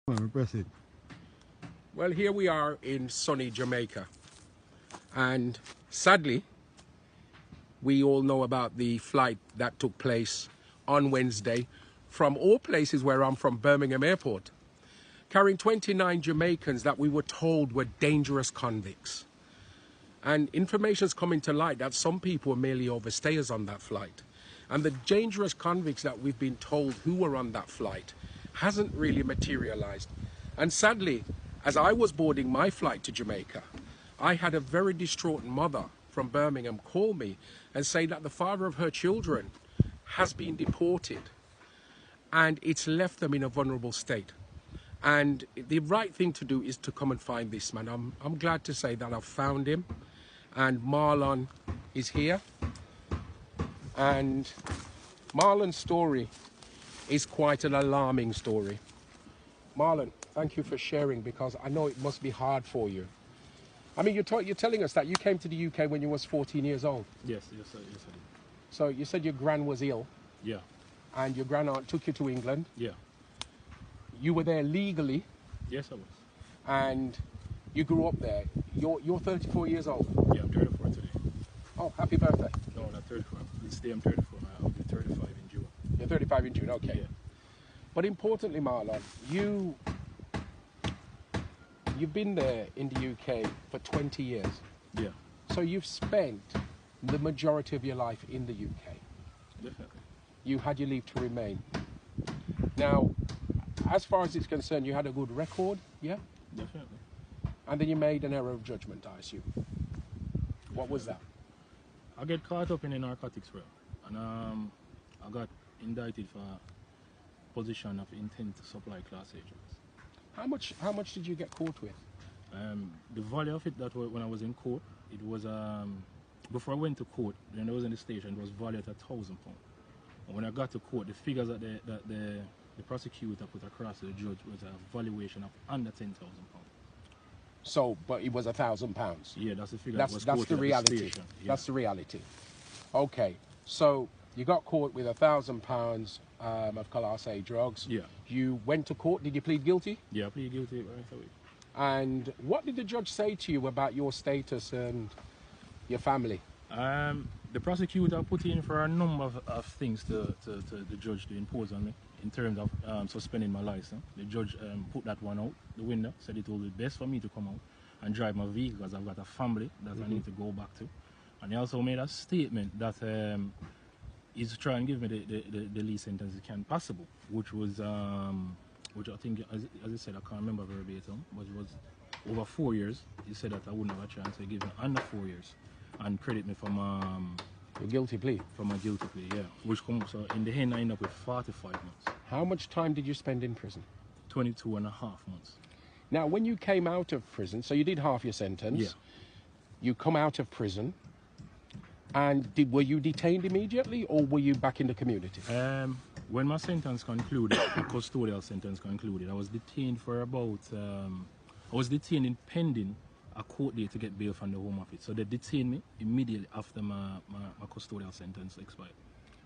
Press it. Well, here we are in sunny Jamaica, and sadly, we all know about the flight that took place on Wednesday from all places where I'm from, Birmingham Airport, carrying 29 Jamaicans that we were told were dangerous convicts. And information's coming to light that some people were merely overstayers on that flight. And the dangerous convicts that we've been told who were on that flight hasn't really materialized. And sadly, as I was boarding my flight to Jamaica, I had a very distraught mother from Birmingham call me and say that the father of her children has been deported and it's left them in a vulnerable state. And the right thing to do is to come and find this man. I'm glad to say that I've found him, and Marlon is here. And Marlon's story is quite an alarming story. Marlon, thank you for sharing, because I know it must be hard for you. I mean, you're telling us that you came to the UK when you was 14 years old. Yes, sir, yes, I did. So you said your gran was ill. Yeah. And your grandaunt took you to England. Yeah. You were there legally. Yes, I was. And you grew up there. You're 34 years old. Yeah, I'm 34 today. Oh, happy birthday. No, not 34. This day I'm 34. I'll be 35 in June. You're 35 in June, okay. Yeah. But importantly, Marlon, you've been there in the UK for 20 years. Yeah. So you've spent the majority of your life in the UK. Definitely. You had your leave to remain. Now, as far as it's concerned, you had a good record, yeah? Definitely. And then you made an error of judgment, I assume. What was that? I get caught up in the narcotics realm, and I got indicted for possession of intent to supply Class A drugs. How much did you get caught with? The value of it, that when I was in court, it was before I went to court, when I was in the station, it was valued at £1,000. And when I got to court, the figures that the prosecutor put across to the judge was a valuation of under £10,000. So, but it was £1,000. Yeah, that's the figure. That's the reality. Yeah. That's the reality. Okay, so you got caught with £1,000 of Class A drugs. Yeah. You went to court. Did you plead guilty? Yeah, I plead guilty right away. And what did the judge say to you about your status and your family? The prosecutor put in for a number of things to the judge to impose on me in terms of suspending my license. The judge put that one out the window, said it will be best for me to come out and drive my vehicle because I've got a family that I need to go back to. And he also made a statement that he's to try and give me the least sentence he can possible, which was, which I think, as I said, I can't remember verbatim, but it was over 4 years. He said that I wouldn't have a chance, so he gave me under 4 years and credit me for my your guilty plea. For my guilty plea, yeah. Which comes, so in the end I end up with 45 months. How much time did you spend in prison? 22 and a half months. Now, when you came out of prison, so you did half your sentence. Yeah. You come out of prison, and were you detained immediately, or were you back in the community? When my sentence concluded, the custodial sentence concluded, I was detained for about, I was detained in pending a court date to get bail from the Home Office. So they detained me immediately after my custodial sentence expired.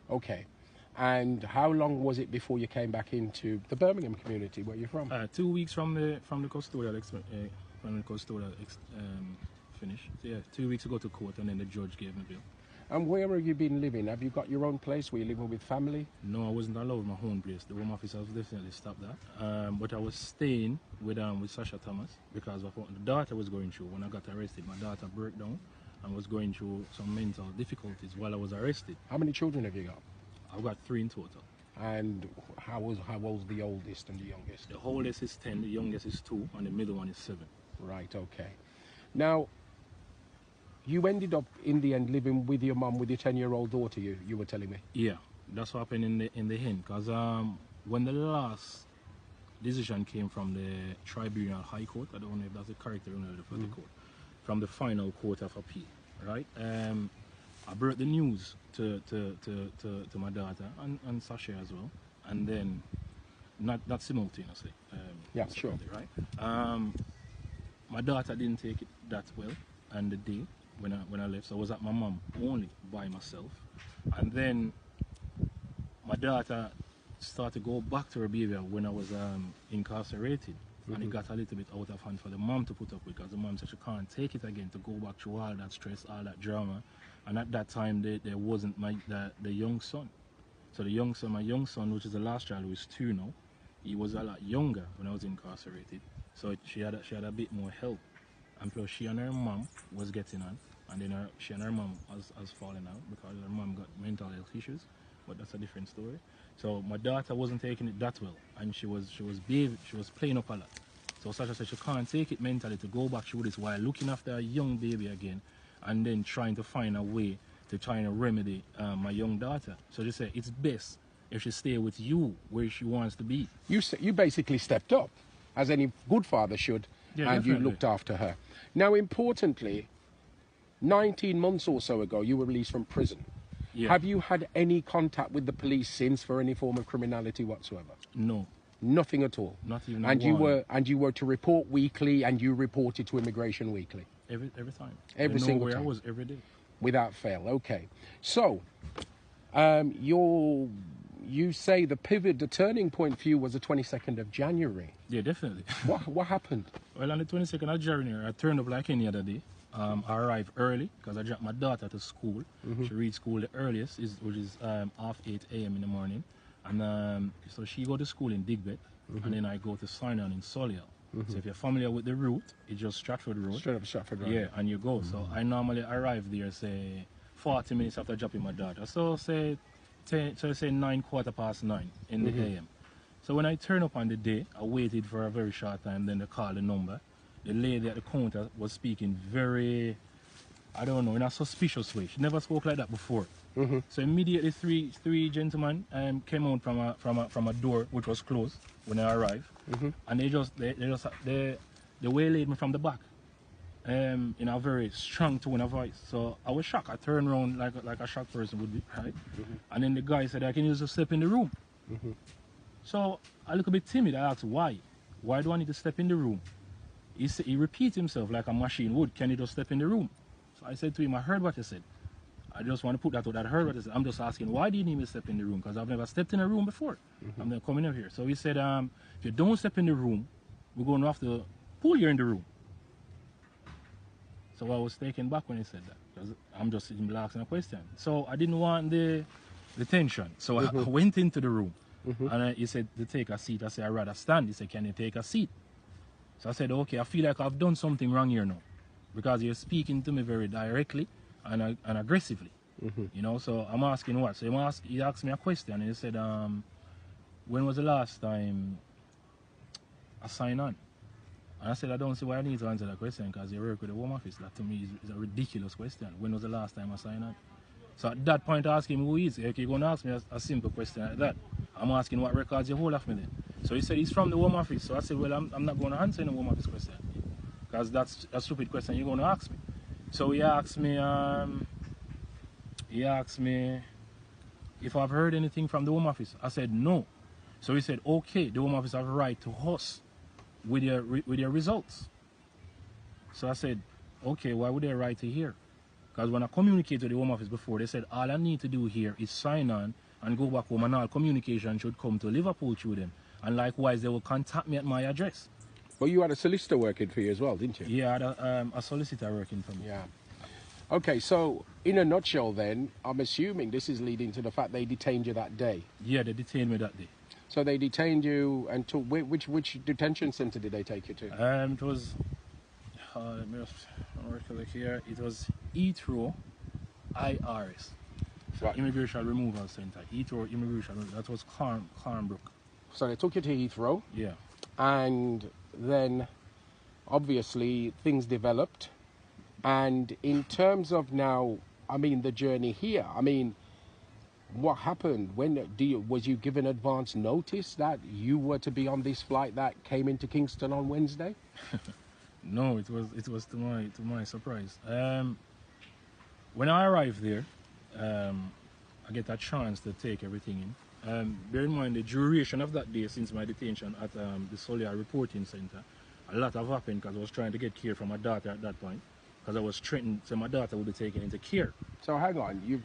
Okay. And how long was it before you came back into the Birmingham community where you're from? 2 weeks from the custodial finish. So yeah, 2 weeks to go to court, and then the judge gave me bail. And where have you been living? Have you got your own place? Were you living with family? No, I wasn't allowed my own place. The Home Office has definitely stopped that. But I was staying with Sasha Thomas because of what the daughter was going through. When I got arrested, my daughter broke down and was going through some mental difficulties while I was arrested. How many children have you got? I've got 3 in total. And how old's the oldest and the youngest? The oldest is 10, the youngest is 2, and the middle one is 7. Right, okay. Now, you ended up in the end living with your mum, with your 10-year-old daughter, you were telling me? Yeah, that's what happened in the end. Because when the last decision came from the Tribunal High Court, I don't know if that's the correct term for the court, from the final court of appeal, right? I brought the news to my daughter and Sasha as well, and then not simultaneously. Yeah, sure. Right. My daughter didn't take it that well, and the day when I left, so I was at my mum only by myself, and then my daughter started to go back to her behavior when I was incarcerated. And it got a little bit out of hand for the mom to put up with, because the mom said she can't take it again, to go back through all that stress, all that drama. And at that time, there wasn't the young son. So the young son, my young son, which is the last child, who is 2 now, he was a lot younger when I was incarcerated. So she had a bit more help. And plus she and her mom was getting on. And then she and her mom has fallen out because her mom got mental health issues. But that's a different story. So my daughter wasn't taking it that well, and she was playing up a lot. So Sasha said she can't take it mentally to go back through this while looking after a young baby again, and then trying to find a way to try and remedy my young daughter. So she said it's best if she stay with you where she wants to be. You basically stepped up, as any good father should, Yeah, and definitely. you looked after her. Now, importantly, 19 months or so ago, you were released from prison. Yeah. Have you had any contact with the police since for any form of criminality whatsoever? No, Nothing at all. not even And one. you were to report weekly, and you reported to immigration weekly Every time. Every They know single where time. I was every day. without fail. Okay, so you say the pivot, the turning point for you was the 22nd of January. Yeah, definitely. What happened? Well, on the 22nd of January, I turned up like any other day. I arrived early because I dropped my daughter to school. She reads school the earliest, which is half 8 a.m. in the morning. And so she go to school in Digbet, and then I go to Sinai in Solihull. So if you're familiar with the route, it's just Stratford Road. Straight up Stratford Road. Yeah, and you go. So I normally arrive there, say, 40 minutes after dropping my daughter. So say 9, 9:15 in the a.m. So when I turn up on the day, I waited for a very short time, then they called the number. The lady at the counter was speaking very, I don't know, in a suspicious way. She never spoke like that before. So immediately three gentlemen came out from a door which was closed when I arrived, and they waylaid me from the back, in a very strong tone of voice. So I was shocked. I turned around like a shocked person would be, right? And then the guy said, "I can use a step in the room." So a little bit timid, I asked why. Why do I need to step in the room? He repeats himself like a machine would. Can you just step in the room? So I said to him, I heard what you said. I just want to put that out. I heard what you said. I'm just asking, why do you need me to step in the room? Because I've never stepped in a room before. I'm not coming up here. So he said, if you don't step in the room, we're going to have to pull you in the room. So I was taken back when he said that, because I'm just sitting there asking a question. So I didn't want the tension. So I went into the room, and he said to take a seat. I said, I'd rather stand. He said, can you take a seat? So I said, okay, I feel like I've done something wrong here now, because you're speaking to me very directly and aggressively, you know. So I'm asking what? So he asked me a question, and he said, when was the last time I signed on? And I said, I don't see why I need to answer that question, because you work with the Home Office. That to me is a ridiculous question. When was the last time I signed on? So at that point, I asked him who he is. Okay, you're going to ask me a simple question like that. I'm asking what records you hold of me then. So he said he's from the Home Office. So I said, well, I'm not going to answer any Home Office question, because that's a stupid question you're going to ask me. So he asked me if I've heard anything from the Home Office. I said no. So he said, okay, the Home Office have a right to us with your results. So I said, okay, why would they write to here? Because when I communicated with the Home Office before, they said all I need to do here is sign on and go back home, and all communication should come to Liverpool through them. And likewise, they will contact me at my address. Well, you had a solicitor working for you as well, didn't you? Yeah, I had a solicitor working for me. Yeah. Okay, so in a nutshell then, I'm assuming this is leading to the fact they detained you that day. Yeah, they detained me that day. So they detained you and to which detention centre did they take you to? It was, let me just recollect here, it was Heathrow IRS. So Right. Immigration Removal Centre. Heathrow Immigration Removal. That was Carnbrook. So they took you to Heathrow, Yeah. and then obviously things developed. And in terms of now, I mean, the journey here, I mean, what happened? Was you given advance notice that you were to be on this flight that came into Kingston on Wednesday? No, it was to my surprise. When I arrived there, I get a chance to take everything in. Bear in mind the duration of that day since my detention at the Solihull Reporting Centre. A lot have happened because I was trying to get care from my daughter at that point, because I was threatened, so my daughter would be taken into care. So hang on,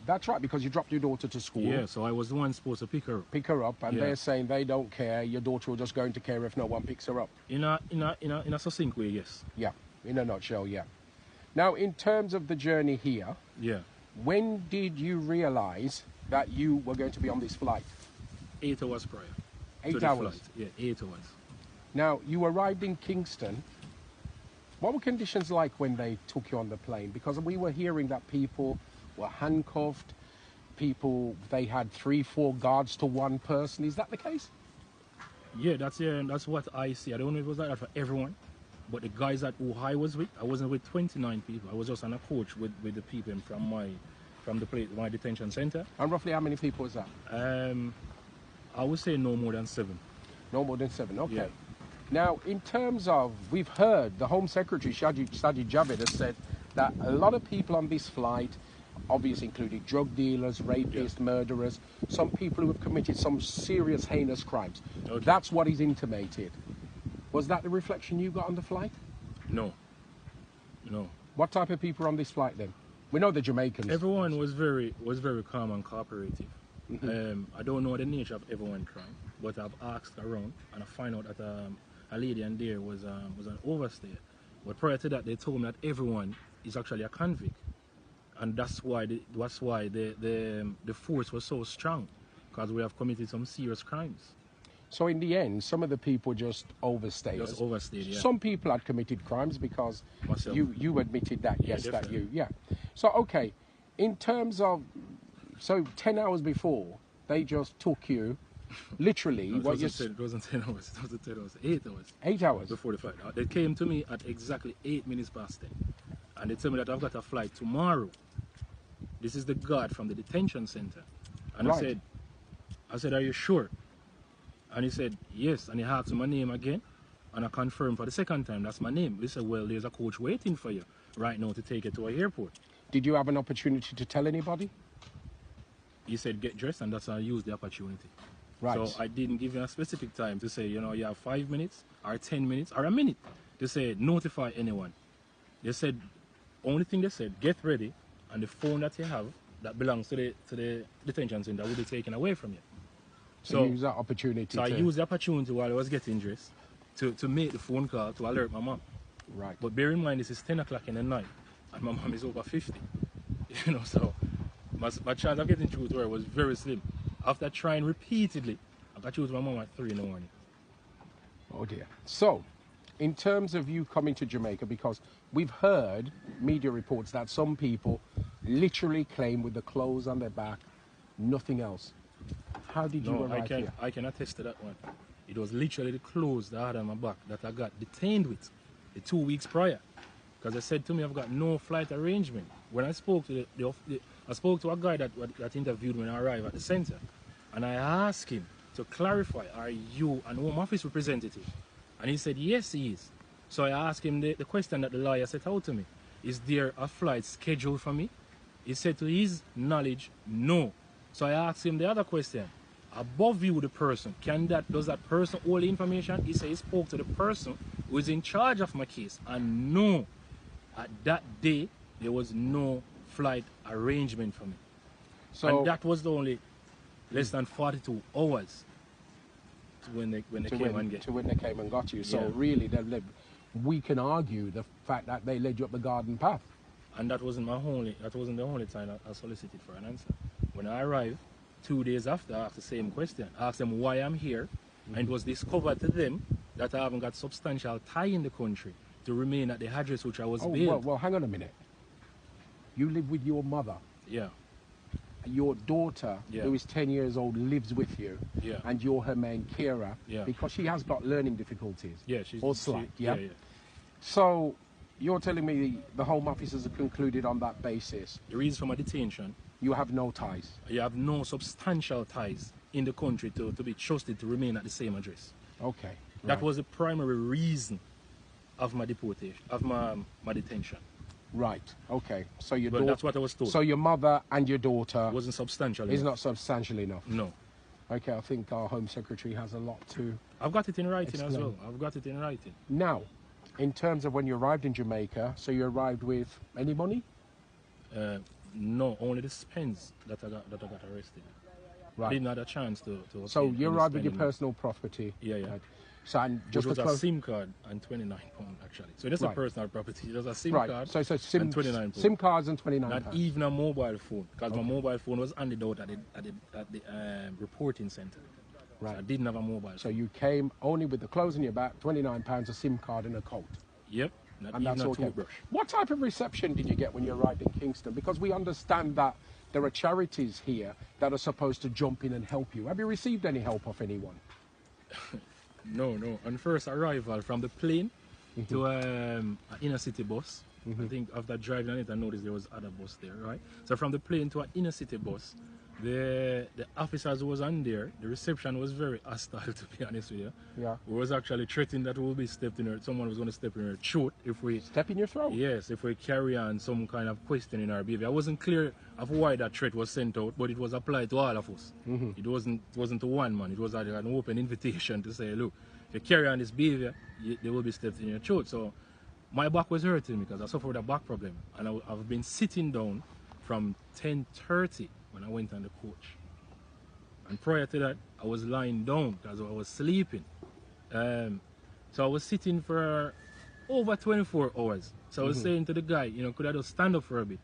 That's right, because you dropped your daughter to school. Yeah, so I was the one supposed to pick her up. Pick her up, and Yeah. they're saying they don't care. Your daughter will just go into care if no one picks her up. In a succinct way, yes. Yeah, in a nutshell, yeah. Now, in terms of the journey here, Yeah. when did you realize that you were going to be on this flight? 8 hours prior. 8 to the hours. flight. Yeah, 8 hours. Now, you arrived in Kingston. What were conditions like when they took you on the plane? Because we were hearing that people were handcuffed, they had 3-4 guards to one person. Is that the case? Yeah, that's what I see. I don't know if it was like that for everyone, but the guys that who I was with, I wasn't with 29 people. I was just on a coach with the people from the place, my detention center. And roughly how many people was that? I would say no more than 7. No more than 7, okay. Yeah. Now, in terms of, we've heard the Home Secretary, Sadi Javid, has said that a lot of people on this flight, obviously including drug dealers, rapists, murderers, some people who have committed some serious, heinous crimes. Okay. That's what he's intimated. Was that the reflection you got on the flight? No. No. What type of people are on this flight then? We know the Jamaicans. Everyone was very calm and cooperative. I don't know the nature of everyone crime, but I've asked around and I find out that a lady in there was an overstay. But prior to that, they told me that everyone is actually a convict, and that's why the force was so strong, because we have committed some serious crimes. So in the end, some of the people just overstayed. Just overstayed, yeah. Some people had committed crimes because Myself. you admitted that, Yeah, yes, that definitely. yeah. So, okay, in terms of, so 10 hours before, they just took you, literally, No, what you... it wasn't 10 hours, it wasn't 10 hours, 8 hours. 8 hours? Before the flight. They came to me at exactly 8 minutes past 10. And they told me that I've got a flight tomorrow. This is the guard from the detention center. And Right. I said, are you sure? And he said, yes. And he asked my name again. And I confirmed for the second time, that's my name. He said, well, there's a coach waiting for you right now to take you to an airport. Did you have an opportunity to tell anybody? He said, get dressed, and that's how I used the opportunity. Right. So I didn't give him a specific time to say, you know, you have 5 minutes or 10 minutes or a minute. They said, notify anyone. They said, only thing they said, get ready, and the phone that you have that belongs to the detention center will be taken away from you. So you use that opportunity So I used the opportunity while I was getting dressed to make the phone call to alert my mom. Right. But bear in mind, this is 10 o'clock in the night, and my mom is over 50. You know, so my chance of getting through to her was very slim. After trying repeatedly, I got through to my mom at 3 in the morning. Oh dear. So, in terms of you coming to Jamaica, because we've heard media reports that some people literally claim with the clothes on their back, nothing else. How did you No, arrive here? I can attest to that one. It was literally the clothes that I had on my back that I got detained with the 2 weeks prior. Because they said to me, I've got no flight arrangement. When I spoke to I spoke to a guy that interviewed me when I arrived at the center, and I asked him to clarify, are you an Home Office representative? And he said, yes, he is. So I asked him the question that the lawyer set out to me. Is there a flight scheduled for me? He said to his knowledge, no. So I asked him the other question. Above you, the person, does that person hold the information? He said he spoke to the person who is in charge of my case. And no, at that day, there was no flight arrangement for me. So and that was the only less than 42 hours to when they came and got you. So Yeah. really, we can argue the fact that they led you up the garden path. And that wasn't the only time I solicited for an answer. When I arrived, 2 days after, I asked the same question. I asked them why I'm here, and it was discovered to them that I haven't got substantial tie in the country to remain at the address which I was bailed. Well, hang on a minute. You live with your mother. Yeah, Your daughter, Yeah. who is 10 years old, lives with you, Yeah. and you're her main carer, Yeah. because she has got learning difficulties. yeah, Or slight, yeah? So you're telling me the Home Officers have concluded on that basis The reason for my detention, you have no ties. you have no substantial ties in the country to be trusted to remain at the same address. Okay. That right. was the primary reason of my deportation, of my detention. Right. Okay. So your Well, daughter. that's what I was told. So your mother and your daughter It wasn't substantial is enough. not substantial enough. No. Okay. I think our Home Secretary has a lot to. I've got it in writing as Explain. well. I've got it in writing. Now, in terms of when you arrived in Jamaica, so you arrived with any money? No, only the spends that I got arrested. I Right. didn't have a chance to So obtain you any arrived with your spending. personal property. Yeah, yeah. Right. So and Which just was to a close. SIM card and £29 actually. So that's a Right. personal property. It was a SIM Right. card So and £29. SIM cards and £29. Not even a mobile phone, because my Okay. mobile phone was handed out at the reporting center. Right. So I didn't have a mobile So phone. you came only with the clothes on your back, £29, a SIM card, and a coat. Yep. Not And even that's a okay. toothbrush. What type of reception did you get when you arrived in Kingston? Because we understand that there are charities here that are supposed to jump in and help you. Have you received any help of anyone? No, no. On first arrival from the plane to an inner city bus. I think after driving on it, I noticed there was other bus there, right? So from the plane to an inner city bus, the officers who was on there, the reception was very hostile, to be honest with you. Yeah. We was actually threatening that we will be stepped in her, someone was going to step in her throat if we, Step in your throat? yes, if we carry on some kind of question in our behavior. I wasn't clear of why that threat was sent out, but it was applied to all of us. It wasn't to one man. It was like an open invitation to say, look, if you carry on this behavior, they will be stepped in your throat. So my back was hurting because I suffered a back problem, and I've been sitting down from 10:30 when I went on the coach. And prior to that, I was lying down because I was sleeping. So I was sitting for over 24 hours. So I was saying to the guy, you know, could I just stand up for a bit?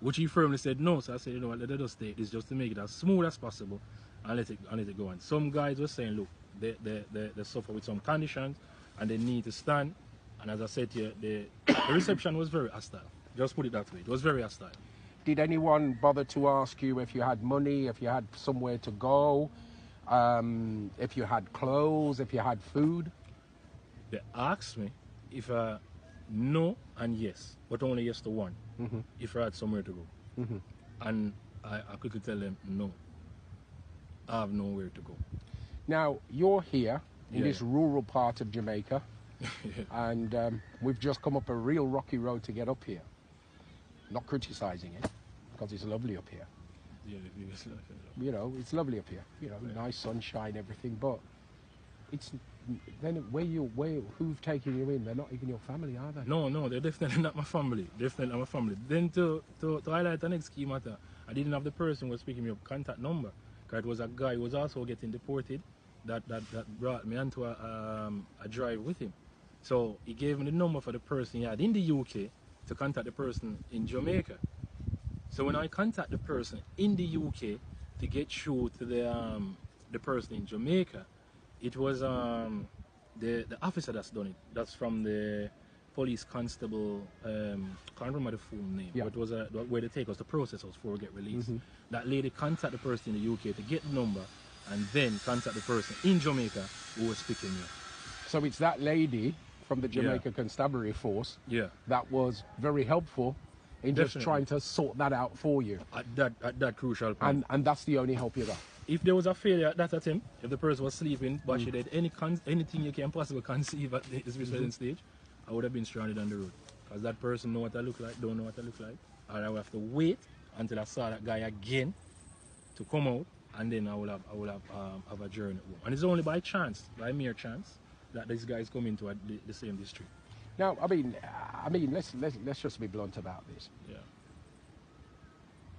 Which he firmly said no. So I said, you know what, let us take this just to make it as smooth as possible and let it go on. Some guys were saying, look, they suffer with some conditions and they need to stand. And as I said to you, the reception was very hostile. Just put it that way. It was very hostile. Did anyone bother to ask you if you had money, if you had somewhere to go, if you had clothes, if you had food? They asked me if no and yes, but only yes to one. If I had somewhere to go. And I quickly tell them no. I have nowhere to go. Now, you're here in Yeah, this yeah. rural part of Jamaica, and we've just come up a real rocky road to get up here. Not criticizing it, because it's lovely up here. Yeah, You know, it's lovely up here. You know, nice sunshine, everything, but it's then who've taken you in? They're not even your family, are they? No, they're definitely not my family. Definitely not my family. Then to highlight the next key matter, I didn't have the person who was speaking me up contact number. Because it was a guy who was also getting deported that brought me onto a drive with him. So he gave me the number for the person he had in the UK to contact the person in Jamaica. So when I contact the person in the UK to get through to the person in Jamaica, it was the officer that's done it. That's from the police constable, can't remember the full name, Yeah. but it was where they take us to process us before we get released. That lady contact the person in the UK to get the number and then contact the person in Jamaica who was picking me up. So it's that lady from the Yeah. Jamaica Constabulary Force Yeah. that was very helpful in just Definitely. trying to sort that out for you. At that crucial point. And that's the only help you got. If there was a failure at that attempt, if the person was sleeping, but she did anything you can possibly conceive at this present stage, I would have been stranded on the road. Because that person know what I look like, don't know what I look like. Or I would have to wait until I saw that guy again to come out, and then I will have a journey home. And it's only by chance, by mere chance, that this guy is coming to the same district. Now, I mean, let's just be blunt about this. Yeah.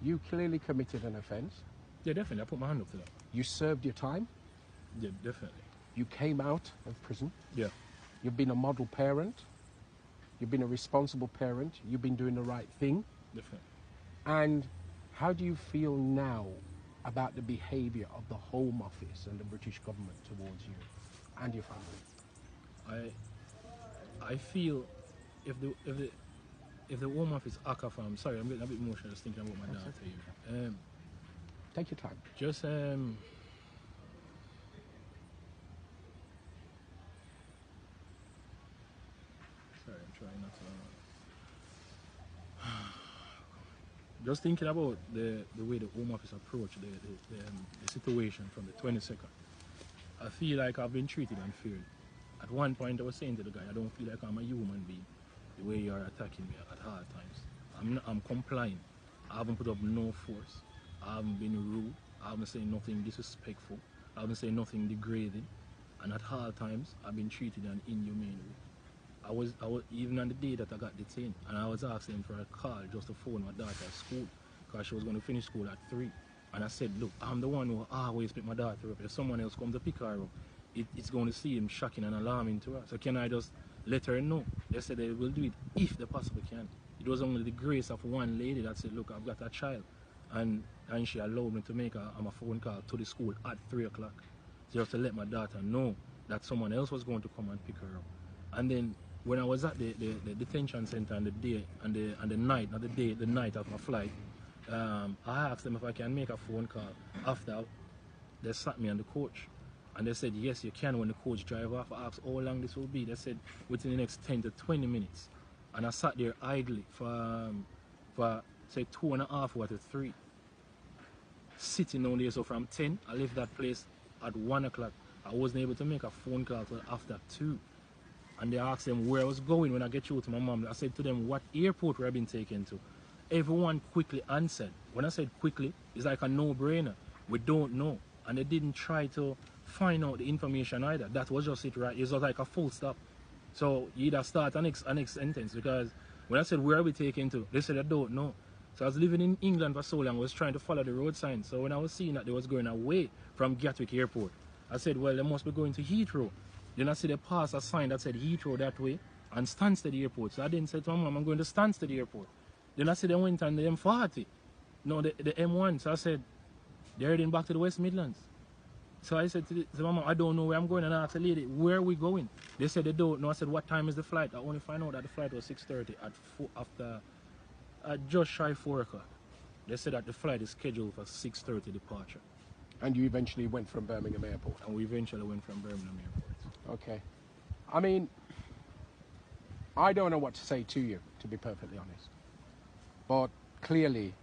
You clearly committed an offence. Yeah, definitely. I put my hand up to that. You served your time. Yeah, definitely. You came out of prison. Yeah. You've been a model parent. You've been a responsible parent. You've been doing the right thing. Definitely. And how do you feel now about the behaviour of the Home Office and the British government towards you and your family? I feel if the Home Office I'm sorry, I'm getting a bit emotional just thinking about my dad. Take your time. Just sorry, I'm trying not to. Just thinking about the way the Home Office approached the situation from the 22nd. I feel like I've been treated unfairly. At one point, I was saying to the guy, I don't feel like I'm a human being. The way you are attacking me at hard times. I'm complying. I haven't put up no force. I haven't been rude. I haven't said nothing disrespectful. I haven't said nothing degrading. And at hard times, I've been treated in an inhumane way. I was even on the day that I got detained, and I was asking for a call just to phone my daughter at school, because she was going to finish school at 3. And I said, look, I'm the one who always pick my daughter up. If someone else comes to pick her up, it's going to seem shocking and alarming to her. So can I just let her know? They said they will do it if they possibly can. It was only the grace of one lady that said, look, I've got a child. And she allowed me to make a phone call to the school at 3 o'clock. Just to let my daughter know that someone else was going to come and pick her up. And then when I was at the detention center on the day and the night, not the day, the night of my flight, I asked them if I can make a phone call after they sat me on the coach. And they said, yes, you can when the coach drive off. I asked how long this will be. They said, within the next 10 to 20 minutes. And I sat there idly for say 2.5 hours to 3. Sitting down there, so from 10, I left that place at 1 o'clock. I wasn't able to make a phone call till after 2. And they asked them where I was going when I get through to my mom. I said to them, what airport were I being taken to? Everyone quickly answered. When I said quickly, it's like a no-brainer. We don't know. And they didn't try to find out the information either. That was just it, right? It was like a full stop. So you either start a next sentence, because when I said where are we taken to, they said I don't know. So I was living in England for so long, I was trying to follow the road signs. So when I was seeing that they was going away from Gatwick Airport, I said, well, they must be going to Heathrow. Then I see they passed a sign that said Heathrow that way and Stansted Airport. So I didn't say to my mom, I'm going to Stansted Airport. Then I see they went on the M40, no, the M1. So I said, they're heading back to the West Midlands. So I said to my mom, I don't know where I'm going. And I asked the lady, where are we going? They said they don't know. I said, what time is the flight? I only find out that the flight was 6:30 at just shy 4 o'clock. They said that the flight is scheduled for 6:30 departure. And you eventually went from Birmingham Airport? And we eventually went from Birmingham Airport. Okay. I mean, I don't know what to say to you, to be perfectly honest. But clearly,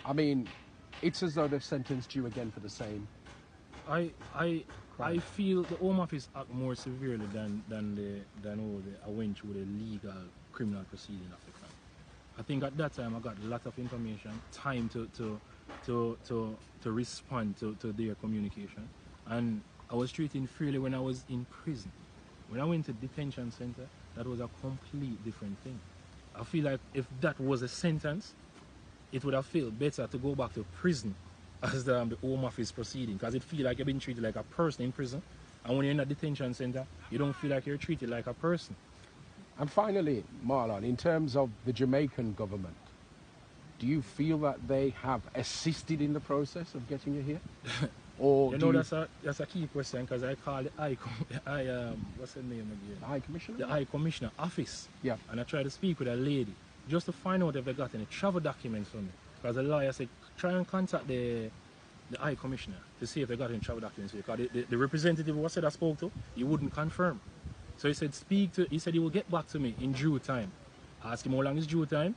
I mean, it's as though they've sentenced you again for the same. I feel the Home Office act more severely than I went through the legal criminal proceeding of the crime. I think at that time I got a lot of information, time to respond to their communication, and I was treated fairly when I was in prison. When I went to detention center, that was a complete different thing. I feel like if that was a sentence, it would have felt better to go back to prison as the Home Office proceeding, because it feels like you're being treated like a person in prison, and when you're in a detention center, you don't feel like you're treated like a person. And finally, Marlon, in terms of the Jamaican government, do you feel that they have assisted in the process of getting you here? Or you know, that's a key question, because I called the what's her name again? The High Commissioner? The High Commissioner office. Yeah. And I tried to speak with a lady just to find out if they got any travel documents for me. Because the lawyer said, try and contact the High Commissioner to see if they got any travel documents. Because the representative who said I spoke to, he wouldn't confirm. So he said, he said he will get back to me in due time. I asked him how long is due time.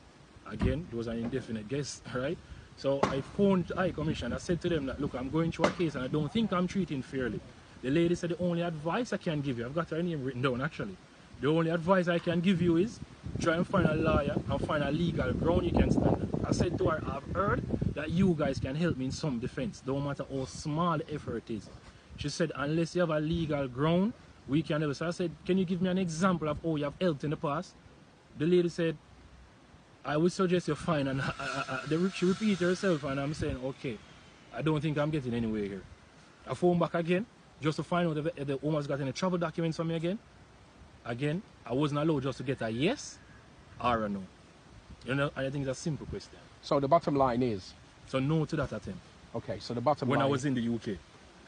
Again, it was an indefinite guess, right? So I phoned the High Commission. I said to them that, look, I'm going through a case and I don't think I'm treating fairly. The lady said the only advice I can give you, I've got her name written down actually. The only advice I can give you is try and find a lawyer and find a legal ground you can stand on. I said to her, I've heard that you guys can help me in some defense, no matter how small the effort is. She said, unless you have a legal ground, we can help. So I said, can you give me an example of how you have helped in the past? The lady said, I would suggest you find, and she repeated herself, and I'm saying, okay, I don't think I'm getting anywhere here. I phoned back again, just to find out if the woman's got any travel documents for me again. Again, I wasn't allowed just to get a yes or a no. You know, I think it's a simple question. So the bottom line is? So no to that attempt. Okay, so the bottom line... When I was in the UK.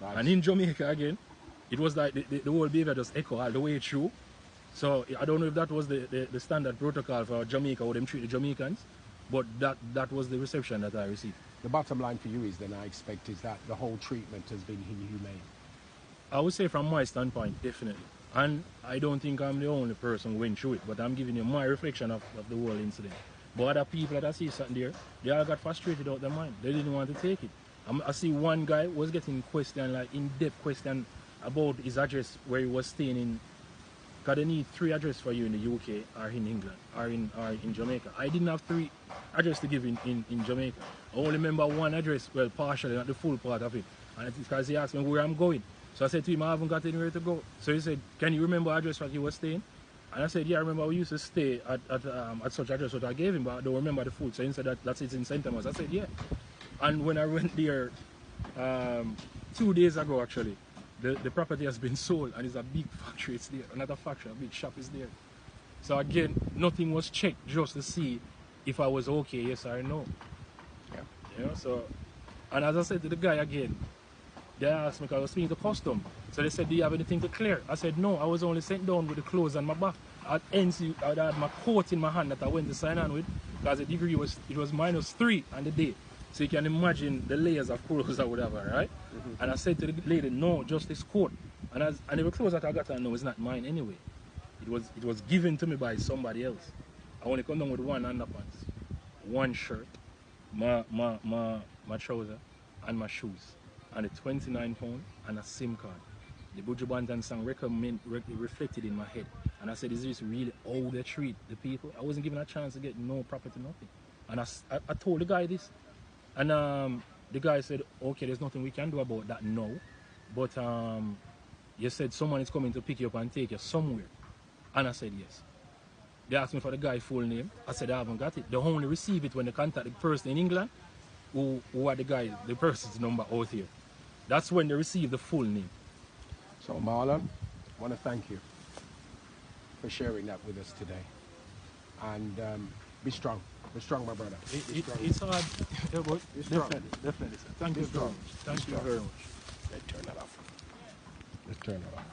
Nice. And in Jamaica again, it was like the whole behavior just echoed all the way through. So I don't know if that was the standard protocol for Jamaica, how them treat the Jamaicans, but that was the reception that I received. The bottom line for you is then, I expect, is that the whole treatment has been inhumane. I would say from my standpoint, definitely. And I don't think I'm the only person who went through it, but I'm giving you my reflection of the whole incident. But other people that I see something there, they all got frustrated out their mind. They didn't want to take it. I see one guy was getting questioned, like in-depth question about his address where he was staying in. Because they need 3 addresses for you in the UK or in England or in Jamaica. I didn't have 3 addresses to give in Jamaica. I only remember 1 address, well, partially, not the full part of it. And it's because he asked me where I'm going. So I said to him, I haven't got anywhere to go. So he said, can you remember the address where you were staying? And I said, yeah, I remember we used to stay at such address what I gave him, but I don't remember the food. So he said that's it in St. Thomas. I said, yeah. And when I went there 2 days ago, actually, the property has been sold and it's a big factory. It's there. Another factory, a big shop is there. So again, nothing was checked just to see if I was okay, yes or no. Yeah. You know, so, and as I said to the guy again, they asked me, because I was speaking to custom. So they said, do you have anything to clear? I said, no, I was only sent down with the clothes on my back. At NC, I had my coat in my hand that I went to sign on with, because the degree was -3 on the day. So you can imagine the layers of clothes I would have, right? Mm-hmm. And I said to the lady, no, just this coat. And the clothes that I got on now is not mine anyway. It was given to me by somebody else. I only come down with one underpants, one shirt, my trouser, and my shoes, and a £29 and a SIM card. The Buju Banton song reflected in my head, and I said, "Is this really how they treat the people?" I wasn't given a chance to get no property, nothing. And I told the guy this, and the guy said, "Okay, there's nothing we can do about that now, but you said someone is coming to pick you up and take you somewhere." And I said, yes. They asked me for the guy's full name. I said, I haven't got it. They only receive it when they contact the person in England who are the person's number out here. That's when they receive the full name. So Marlon, I want to thank you for sharing that with us today. And be strong. Be strong, my brother. It's hard. Yeah, but definitely, sir. Thank you very much. Thank you very much. Let's turn that off. Let's turn it off.